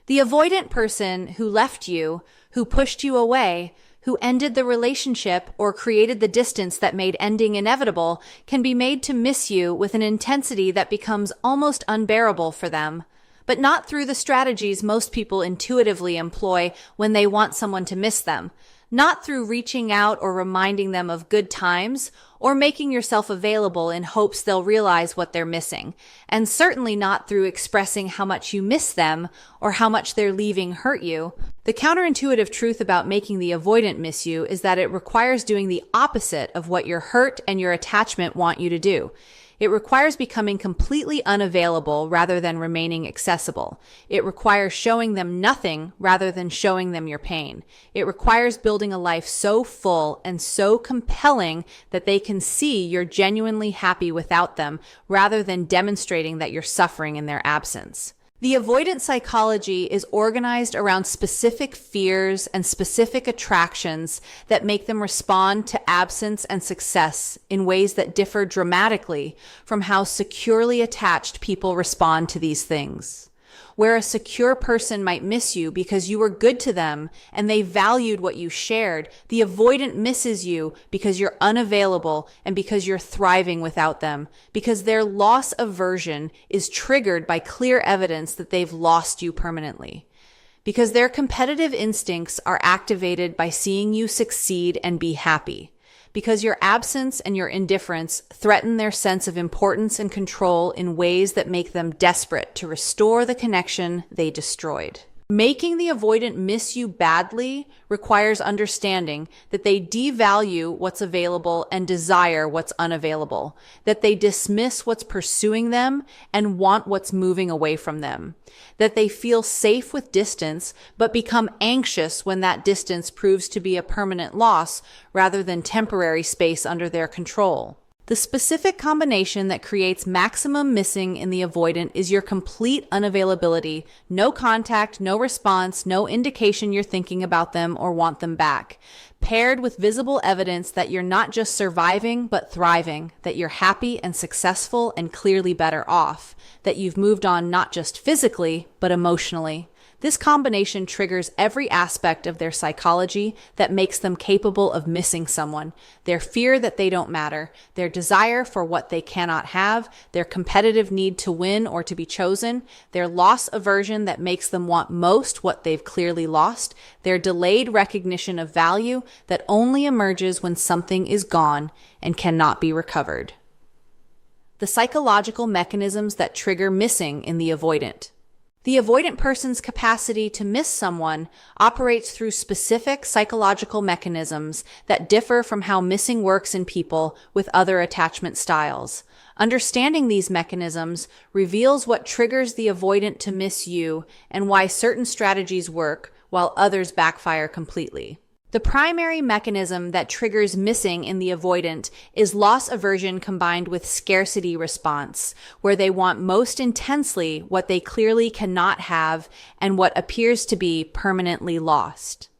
The avoidant person who left you, who pushed you away, who ended the relationship or created the distance that made ending inevitable, can be made to miss you with an intensity that becomes almost unbearable for them. But not through the strategies most people intuitively employ when they want someone to miss them. Not through reaching out or reminding them of good times or making yourself available in hopes they'll realize what they're missing. And certainly not through expressing how much you miss them or how much their leaving hurt you. The counterintuitive truth about making the avoidant miss you is that it requires doing the opposite of what your hurt and your attachment want you to do. It requires becoming completely unavailable rather than remaining accessible. It requires showing them nothing rather than showing them your pain. It requires building a life so full and so compelling that they can see you're genuinely happy without them rather than demonstrating that you're suffering in their absence. The avoidant psychology is organized around specific fears and specific attractions that make them respond to absence and success in ways that differ dramatically from how securely attached people respond to these things. Where a secure person might miss you because you were good to them and they valued what you shared, the avoidant misses you because you're unavailable and because you're thriving without them, because their loss aversion is triggered by clear evidence that they've lost you permanently. Because their competitive instincts are activated by seeing you succeed and be happy. Because your absence and your indifference threaten their sense of importance and control in ways that make them desperate to restore the connection they destroyed. Making the avoidant miss you badly requires understanding that they devalue what's available and desire what's unavailable, that they dismiss what's pursuing them and want what's moving away from them, that they feel safe with distance but become anxious when that distance proves to be a permanent loss rather than temporary space under their control. The specific combination that creates maximum missing in the avoidant is your complete unavailability, no contact, no response, no indication you're thinking about them or want them back, paired with visible evidence that you're not just surviving but thriving, that you're happy and successful and clearly better off, that you've moved on not just physically but emotionally. This combination triggers every aspect of their psychology that makes them capable of missing someone. Their fear that they don't matter, their desire for what they cannot have, their competitive need to win or to be chosen, their loss aversion that makes them want most what they've clearly lost, their delayed recognition of value that only emerges when something is gone and cannot be recovered. The psychological mechanisms that trigger missing in the avoidant. The avoidant person's capacity to miss someone operates through specific psychological mechanisms that differ from how missing works in people with other attachment styles. Understanding these mechanisms reveals what triggers the avoidant to miss you and why certain strategies work while others backfire completely. The primary mechanism that triggers missing in the avoidant is loss aversion combined with scarcity response, where they want most intensely what they clearly cannot have and what appears to be permanently lost.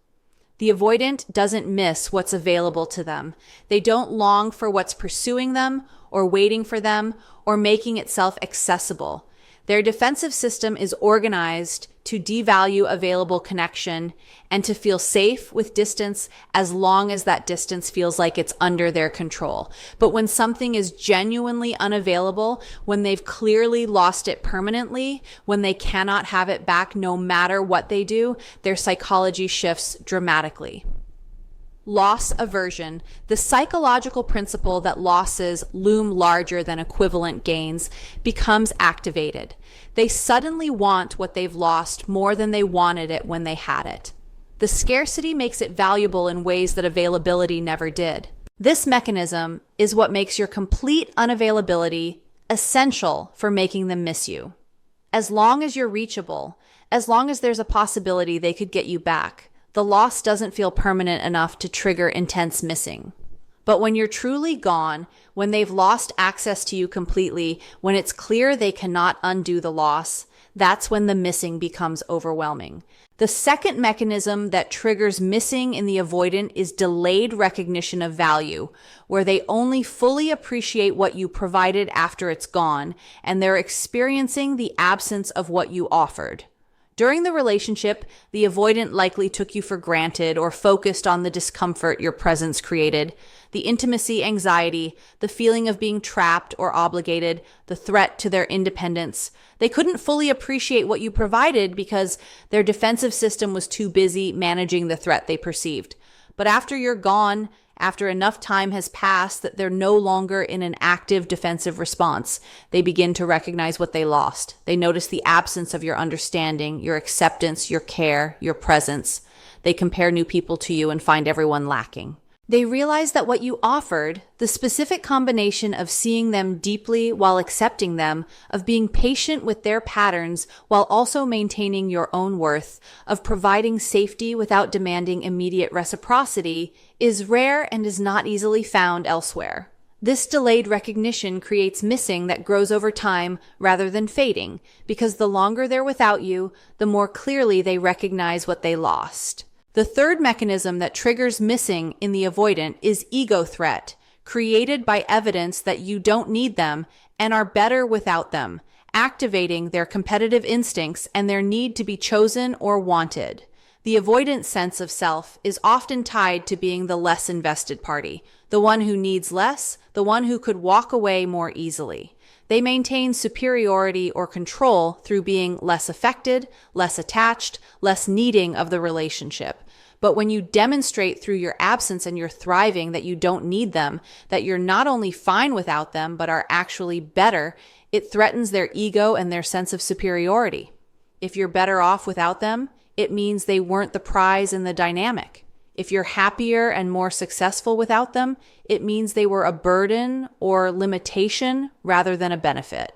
The avoidant doesn't miss what's available to them. They don't long for what's pursuing them or waiting for them or making itself accessible. Their defensive system is organized to devalue available connection and to feel safe with distance as long as that distance feels like it's under their control. But when something is genuinely unavailable, when they've clearly lost it permanently, when they cannot have it back no matter what they do, their psychology shifts dramatically. Loss aversion, the psychological principle that losses loom larger than equivalent gains, becomes activated. They suddenly want what they've lost more than they wanted it when they had it. The scarcity makes it valuable in ways that availability never did. This mechanism is what makes your complete unavailability essential for making them miss you. As long as you're reachable, as long as there's a possibility they could get you back, the loss doesn't feel permanent enough to trigger intense missing. But when you're truly gone, when they've lost access to you completely, when it's clear they cannot undo the loss, that's when the missing becomes overwhelming. The second mechanism that triggers missing in the avoidant is delayed recognition of value, where they only fully appreciate what you provided after it's gone, and they're experiencing the absence of what you offered. During the relationship, the avoidant likely took you for granted or focused on the discomfort your presence created, the intimacy anxiety, the feeling of being trapped or obligated, the threat to their independence. They couldn't fully appreciate what you provided because their defensive system was too busy managing the threat they perceived. But after you're gone, after enough time has passed that they're no longer in an active defensive response, they begin to recognize what they lost. They notice the absence of your understanding, your acceptance, your care, your presence. They compare new people to you and find everyone lacking. They realize that what you offered, the specific combination of seeing them deeply while accepting them, of being patient with their patterns while also maintaining your own worth, of providing safety without demanding immediate reciprocity, is rare and is not easily found elsewhere. This delayed recognition creates missing that grows over time rather than fading, because the longer they're without you, the more clearly they recognize what they lost. The third mechanism that triggers missing in the avoidant is ego threat, created by evidence that you don't need them and are better without them, activating their competitive instincts and their need to be chosen or wanted. The avoidant sense of self is often tied to being the less invested party, the one who needs less, the one who could walk away more easily. They maintain superiority or control through being less affected, less attached, less needing of the relationship. But when you demonstrate through your absence and your thriving that you don't need them, that you're not only fine without them, but are actually better, it threatens their ego and their sense of superiority. If you're better off without them, it means they weren't the prize in the dynamic. If you're happier and more successful without them, it means they were a burden or limitation rather than a benefit.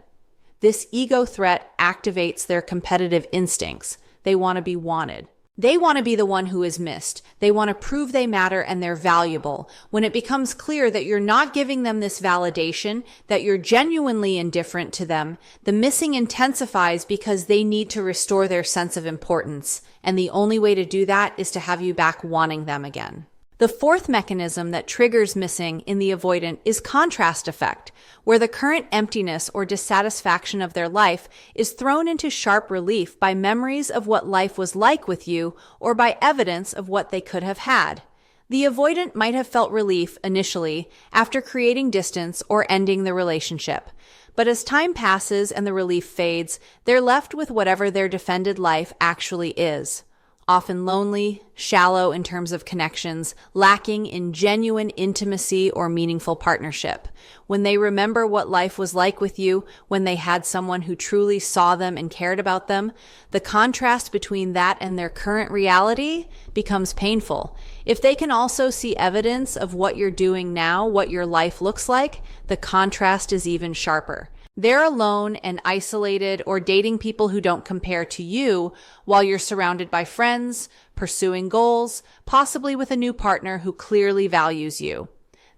This ego threat activates their competitive instincts. They want to be wanted. They want to be the one who is missed. They want to prove they matter and they're valuable. When it becomes clear that you're not giving them this validation, that you're genuinely indifferent to them, the missing intensifies because they need to restore their sense of importance. And the only way to do that is to have you back wanting them again. The fourth mechanism that triggers missing in the avoidant is contrast effect, where the current emptiness or dissatisfaction of their life is thrown into sharp relief by memories of what life was like with you or by evidence of what they could have had. The avoidant might have felt relief initially after creating distance or ending the relationship. But as time passes and the relief fades, they're left with whatever their defended life actually is. Often lonely, shallow in terms of connections, lacking in genuine intimacy or meaningful partnership. When they remember what life was like with you, when they had someone who truly saw them and cared about them, the contrast between that and their current reality becomes painful. If they can also see evidence of what you're doing now, what your life looks like, the contrast is even sharper. They're alone and isolated or dating people who don't compare to you while you're surrounded by friends, pursuing goals, possibly with a new partner who clearly values you.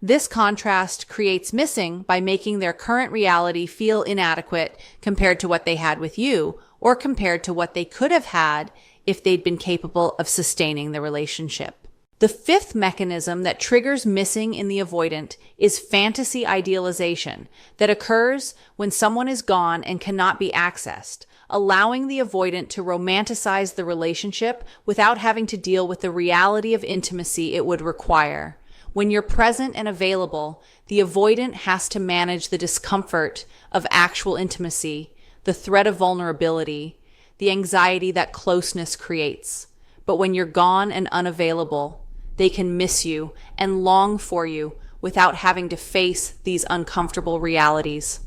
This contrast creates missing by making their current reality feel inadequate compared to what they had with you or compared to what they could have had if they'd been capable of sustaining the relationship. The fifth mechanism that triggers missing in the avoidant is fantasy idealization that occurs when someone is gone and cannot be accessed, allowing the avoidant to romanticize the relationship without having to deal with the reality of intimacy it would require. When you're present and available, the avoidant has to manage the discomfort of actual intimacy, the threat of vulnerability, the anxiety that closeness creates. But when you're gone and unavailable, they can miss you and long for you without having to face these uncomfortable realities.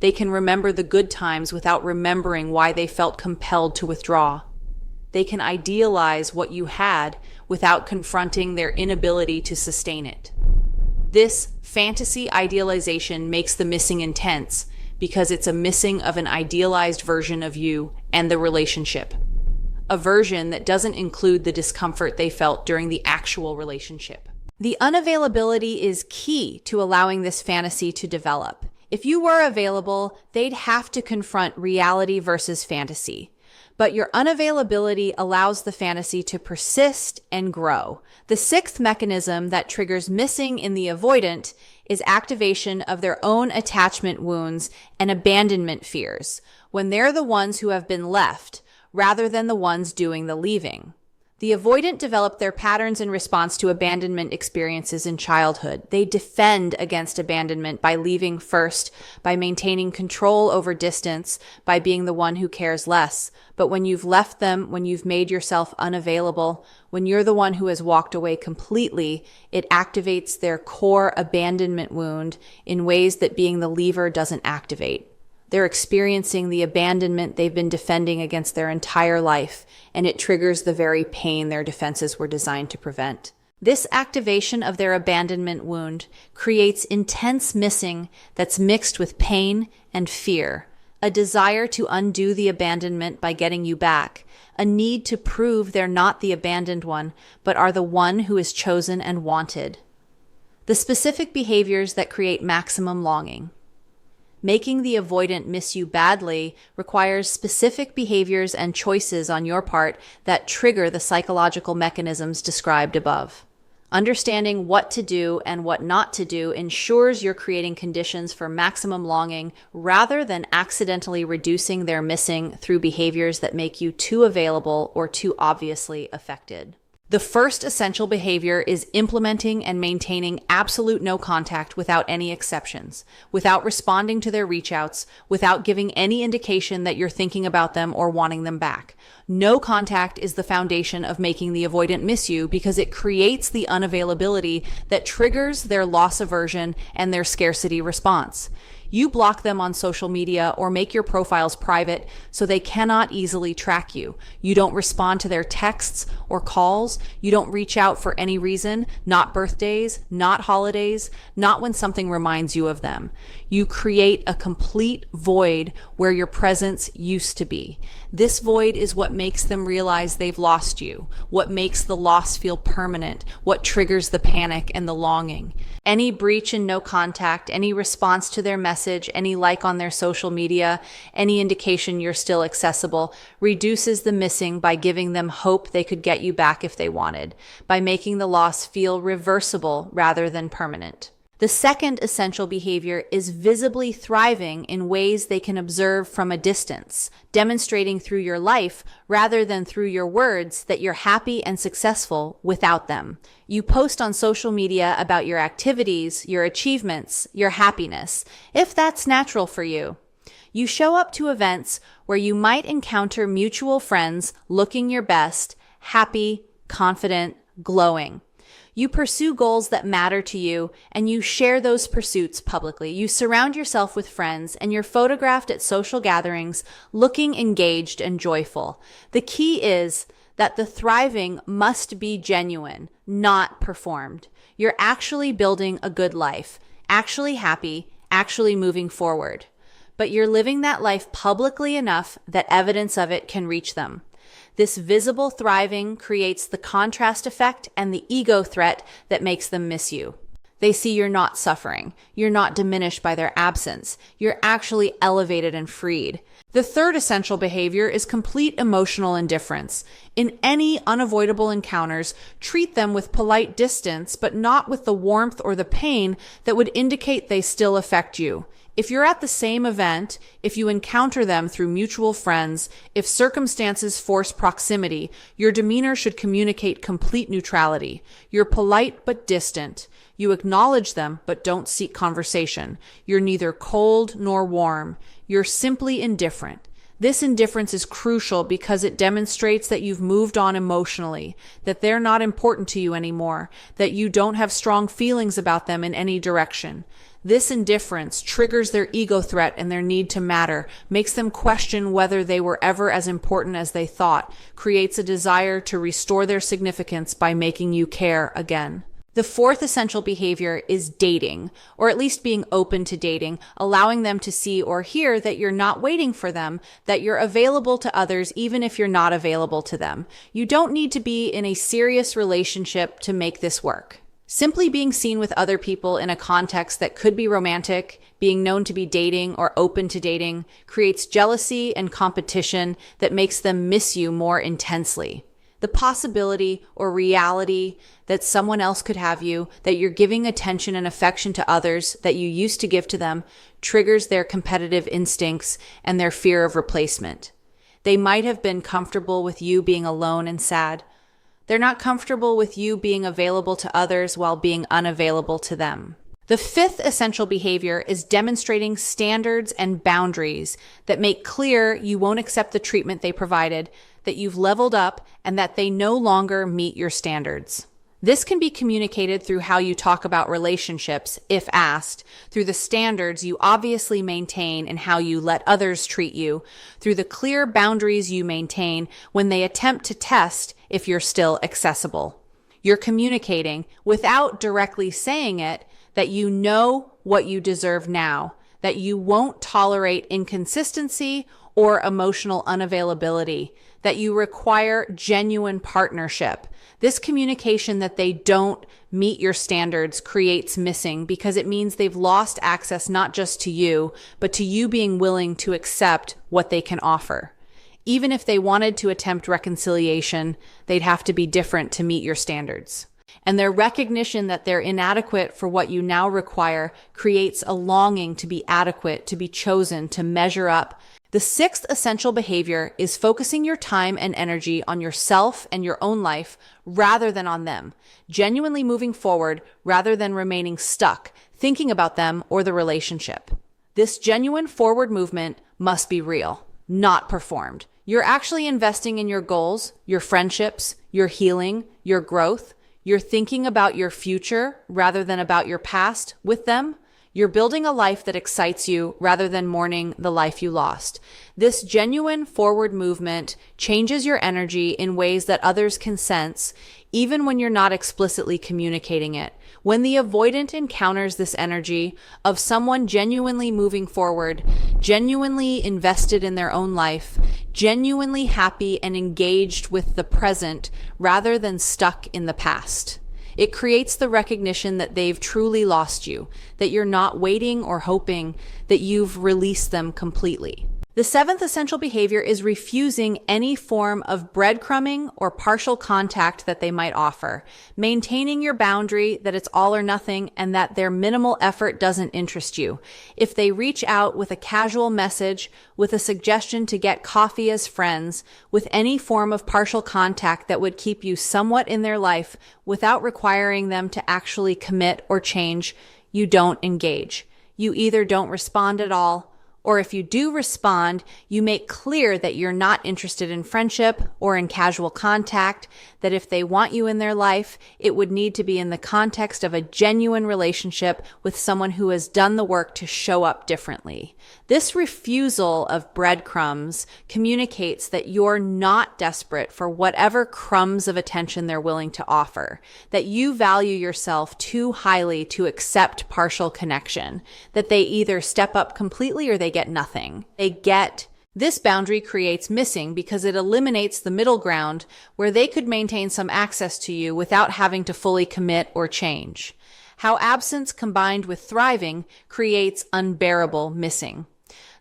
They can remember the good times without remembering why they felt compelled to withdraw. They can idealize what you had without confronting their inability to sustain it. This fantasy idealization makes the missing intense because it's a missing of an idealized version of you and the relationship. A version that doesn't include the discomfort they felt during the actual relationship. The unavailability is key to allowing this fantasy to develop. If you were available, they'd have to confront reality versus fantasy. But your unavailability allows the fantasy to persist and grow. The sixth mechanism that triggers missing in the avoidant is activation of their own attachment wounds and abandonment fears. When they're the ones who have been left, rather than the ones doing the leaving. The avoidant develop their patterns in response to abandonment experiences in childhood. They defend against abandonment by leaving first, by maintaining control over distance, by being the one who cares less. But when you've left them, when you've made yourself unavailable, when you're the one who has walked away completely, it activates their core abandonment wound in ways that being the leaver doesn't activate. They're experiencing the abandonment they've been defending against their entire life, and it triggers the very pain their defenses were designed to prevent. This activation of their abandonment wound creates intense missing that's mixed with pain and fear, a desire to undo the abandonment by getting you back, a need to prove they're not the abandoned one, but are the one who is chosen and wanted. The specific behaviors that create maximum longing. Making the avoidant miss you badly requires specific behaviors and choices on your part that trigger the psychological mechanisms described above. Understanding what to do and what not to do ensures you're creating conditions for maximum longing rather than accidentally reducing their missing through behaviors that make you too available or too obviously affected. The first essential behavior is implementing and maintaining absolute no contact without any exceptions, without responding to their reach outs, without giving any indication that you're thinking about them or wanting them back. No contact is the foundation of making the avoidant miss you because it creates the unavailability that triggers their loss aversion and their scarcity response. You block them on social media or make your profiles private so they cannot easily track you. You don't respond to their texts or calls. You don't reach out for any reason, not birthdays, not holidays, not when something reminds you of them. You create a complete void where your presence used to be. This void is what makes them realize they've lost you, what makes the loss feel permanent, what triggers the panic and the longing. Any breach and no contact, any response to their message, any like on their social media, any indication you're still accessible, reduces the missing by giving them hope they could get you back if they wanted, by making the loss feel reversible rather than permanent. The second essential behavior is visibly thriving in ways they can observe from a distance, demonstrating through your life rather than through your words that you're happy and successful without them. You post on social media about your activities, your achievements, your happiness, if that's natural for you. You show up to events where you might encounter mutual friends looking your best, happy, confident, glowing. You pursue goals that matter to you, and you share those pursuits publicly. You surround yourself with friends, and you're photographed at social gatherings looking engaged and joyful. The key is that the thriving must be genuine, not performed. You're actually building a good life, actually happy, actually moving forward. But you're living that life publicly enough that evidence of it can reach them. This visible thriving creates the contrast effect and the ego threat that makes them miss you. They see you're not suffering. You're not diminished by their absence. You're actually elevated and freed. The third essential behavior is complete emotional indifference. In any unavoidable encounters, treat them with polite distance, but not with the warmth or the pain that would indicate they still affect you. If you're at the same event, if you encounter them through mutual friends, if circumstances force proximity, your demeanor should communicate complete neutrality. You're polite but distant. You acknowledge them but don't seek conversation. You're neither cold nor warm. You're simply indifferent. This indifference is crucial because it demonstrates that you've moved on emotionally, that they're not important to you anymore, that you don't have strong feelings about them in any direction. This indifference triggers their ego threat and their need to matter, makes them question whether they were ever as important as they thought, creates a desire to restore their significance by making you care again. The fourth essential behavior is dating, or at least being open to dating, allowing them to see or hear that you're not waiting for them, that you're available to others even if you're not available to them. You don't need to be in a serious relationship to make this work. Simply being seen with other people in a context that could be romantic, being known to be dating or open to dating, creates jealousy and competition that makes them miss you more intensely. The possibility or reality that someone else could have you, that you're giving attention and affection to others that you used to give to them, triggers their competitive instincts and their fear of replacement. They might have been comfortable with you being alone and sad. They're not comfortable with you being available to others while being unavailable to them. The fifth essential behavior is demonstrating standards and boundaries that make clear you won't accept the treatment they provided, that you've leveled up, and that they no longer meet your standards. This can be communicated through how you talk about relationships, if asked, through the standards you obviously maintain and how you let others treat you, through the clear boundaries you maintain when they attempt to test if you're still accessible. You're communicating, without directly saying it, that you know what you deserve now, that you won't tolerate inconsistency or emotional unavailability, that you require genuine partnership. This communication that they don't meet your standards creates missing because it means they've lost access not just to you, but to you being willing to accept what they can offer. Even if they wanted to attempt reconciliation, they'd have to be different to meet your standards. And their recognition that they're inadequate for what you now require creates a longing to be adequate, to be chosen, to measure up. The sixth essential behavior is focusing your time and energy on yourself and your own life rather than on them, genuinely moving forward rather than remaining stuck, thinking about them or the relationship. This genuine forward movement must be real, not performed. You're actually investing in your goals, your friendships, your healing, your growth. You're thinking about your future rather than about your past with them. You're building a life that excites you rather than mourning the life you lost. This genuine forward movement changes your energy in ways that others can sense, even when you're not explicitly communicating it. When the avoidant encounters this energy of someone genuinely moving forward, genuinely invested in their own life, genuinely happy and engaged with the present rather than stuck in the past, it creates the recognition that they've truly lost you, that you're not waiting or hoping, that you've released them completely. The seventh essential behavior is refusing any form of breadcrumbing or partial contact that they might offer, maintaining your boundary that it's all or nothing and that their minimal effort doesn't interest you. If they reach out with a casual message, with a suggestion to get coffee as friends, with any form of partial contact that would keep you somewhat in their life without requiring them to actually commit or change, you don't engage. You either don't respond at all, or if you do respond, you make clear that you're not interested in friendship or in casual contact, that if they want you in their life, it would need to be in the context of a genuine relationship with someone who has done the work to show up differently. This refusal of breadcrumbs communicates that you're not desperate for whatever crumbs of attention they're willing to offer, that you value yourself too highly to accept partial connection, that they either step up completely or they get nothing. This boundary creates missing because it eliminates the middle ground where they could maintain some access to you without having to fully commit or change. How absence combined with thriving creates unbearable missing.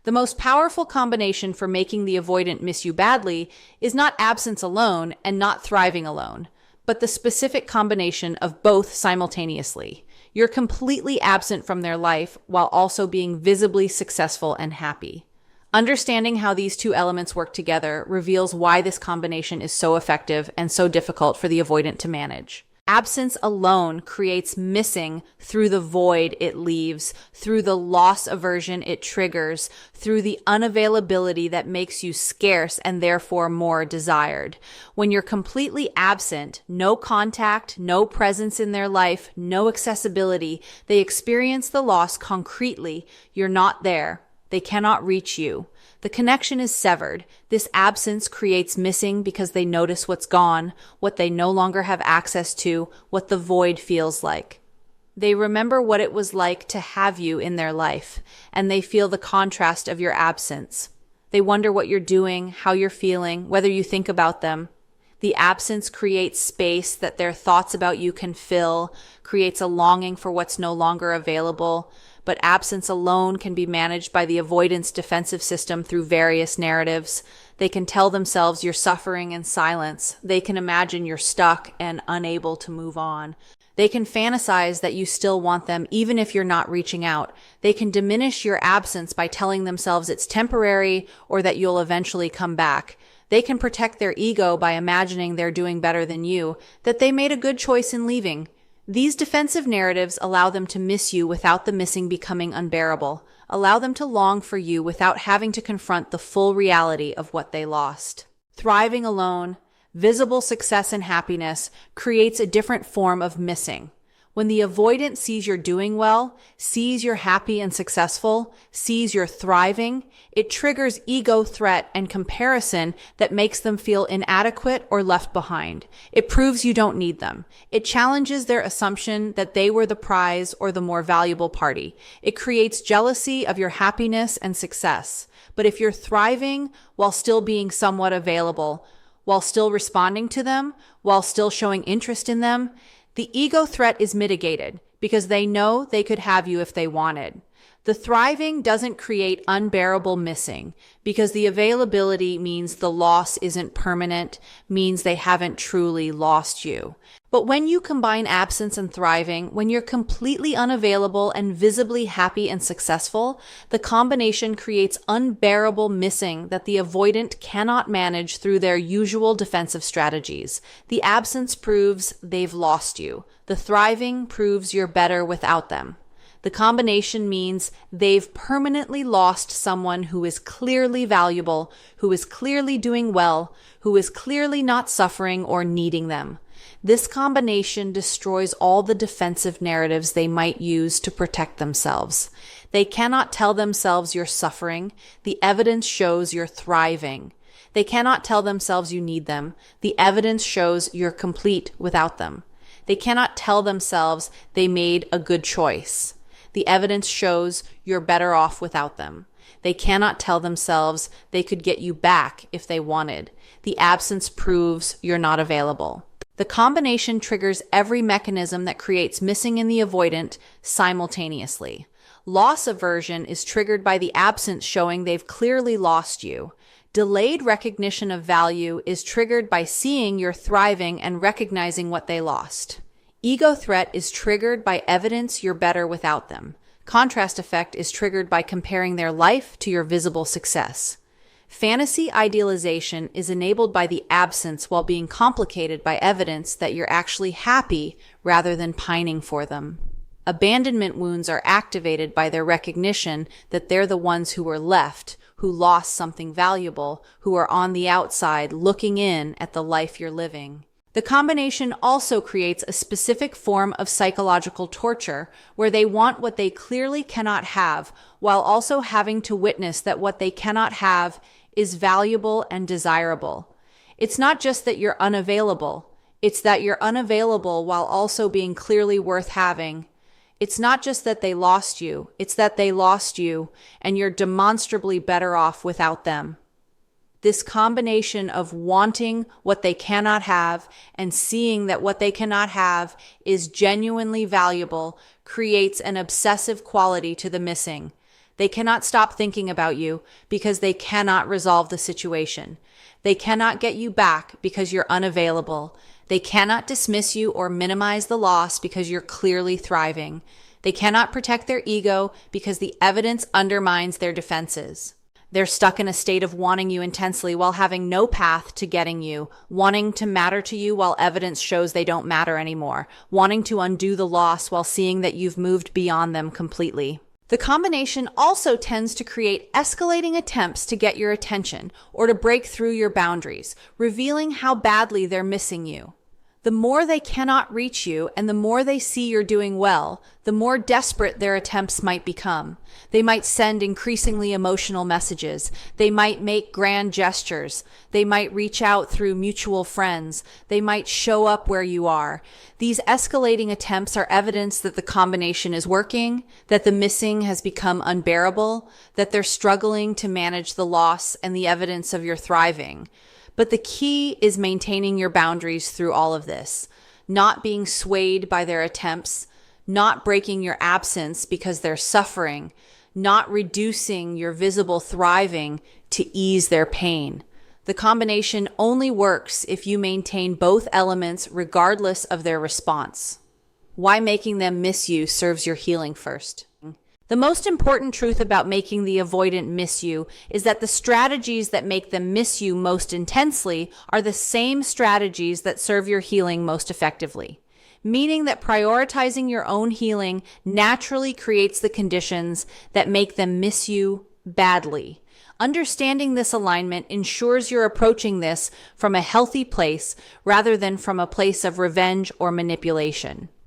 The most powerful combination for making the avoidant miss you badly is not absence alone and not thriving alone, but the specific combination of both simultaneously. You're completely absent from their life while also being visibly successful and happy. Understanding how these two elements work together reveals why this combination is so effective and so difficult for the avoidant to manage. Absence alone creates missing through the void it leaves, through the loss aversion it triggers, through the unavailability that makes you scarce and therefore more desired. When you're completely absent, no contact, no presence in their life, no accessibility, they experience the loss concretely. You're not there. They cannot reach you. The connection is severed. This absence creates missing because they notice what's gone, what they no longer have access to, what the void feels like. They remember what it was like to have you in their life, and they feel the contrast of your absence. They wonder what you're doing, how you're feeling, whether you think about them. The absence creates space that their thoughts about you can fill, creates a longing for what's no longer available. but absence alone can be managed by the avoidance defensive system through various narratives. They can tell themselves you're suffering in silence. They can imagine you're stuck and unable to move on. They can fantasize that you still want them even if you're not reaching out. They can diminish your absence by telling themselves it's temporary or that you'll eventually come back. They can protect their ego by imagining they're doing better than you, that they made a good choice in leaving. These defensive narratives allow them to miss you without the missing becoming unbearable, allow them to long for you without having to confront the full reality of what they lost. Thriving alone, visible success and happiness creates a different form of missing. When the avoidant sees you're doing well, sees you're happy and successful, sees you're thriving, it triggers ego threat and comparison that makes them feel inadequate or left behind. It proves you don't need them. It challenges their assumption that they were the prize or the more valuable party. It creates jealousy of your happiness and success. But if you're thriving while still being somewhat available, while still responding to them, while still showing interest in them, the ego threat is mitigated because they know they could have you if they wanted. The thriving doesn't create unbearable missing because the availability means the loss isn't permanent, means they haven't truly lost you. But when you combine absence and thriving, when you're completely unavailable and visibly happy and successful, the combination creates unbearable missing that the avoidant cannot manage through their usual defensive strategies. The absence proves they've lost you. The thriving proves you're better without them. The combination means they've permanently lost someone who is clearly valuable, who is clearly doing well, who is clearly not suffering or needing them. This combination destroys all the defensive narratives they might use to protect themselves. They cannot tell themselves you're suffering. The evidence shows you're thriving. They cannot tell themselves you need them. The evidence shows you're complete without them. They cannot tell themselves they made a good choice. The evidence shows you're better off without them. They cannot tell themselves they could get you back if they wanted. The absence proves you're not available. The combination triggers every mechanism that creates missing in the avoidant simultaneously. Loss aversion is triggered by the absence showing they've clearly lost you. Delayed recognition of value is triggered by seeing you're thriving and recognizing what they lost. Ego threat is triggered by evidence you're better without them. Contrast effect is triggered by comparing their life to your visible success. Fantasy idealization is enabled by the absence while being complicated by evidence that you're actually happy rather than pining for them. Abandonment wounds are activated by their recognition that they're the ones who were left, who lost something valuable, who are on the outside looking in at the life you're living. The combination also creates a specific form of psychological torture where they want what they clearly cannot have while also having to witness that what they cannot have is valuable and desirable. It's not just that you're unavailable. It's that you're unavailable while also being clearly worth having. It's not just that they lost you. It's that they lost you and you're demonstrably better off without them. This combination of wanting what they cannot have and seeing that what they cannot have is genuinely valuable creates an obsessive quality to the missing. They cannot stop thinking about you because they cannot resolve the situation. They cannot get you back because you're unavailable. They cannot dismiss you or minimize the loss because you're clearly thriving. They cannot protect their ego because the evidence undermines their defenses. They're stuck in a state of wanting you intensely while having no path to getting you, wanting to matter to you while evidence shows they don't matter anymore, wanting to undo the loss while seeing that you've moved beyond them completely. The combination also tends to create escalating attempts to get your attention or to break through your boundaries, revealing how badly they're missing you. The more they cannot reach you and the more they see you're doing well, the more desperate their attempts might become. They might send increasingly emotional messages. They might make grand gestures. They might reach out through mutual friends. They might show up where you are. These escalating attempts are evidence that the combination is working, that the missing has become unbearable, that they're struggling to manage the loss and the evidence of your thriving. But the key is maintaining your boundaries through all of this, not being swayed by their attempts, not breaking your absence because they're suffering, not reducing your visible thriving to ease their pain. The combination only works if you maintain both elements regardless of their response. Why making them miss you serves your healing first. The most important truth about making the avoidant miss you is that the strategies that make them miss you most intensely are the same strategies that serve your healing most effectively, meaning that prioritizing your own healing naturally creates the conditions that make them miss you badly. Understanding this alignment ensures you're approaching this from a healthy place rather than from a place of revenge or manipulation.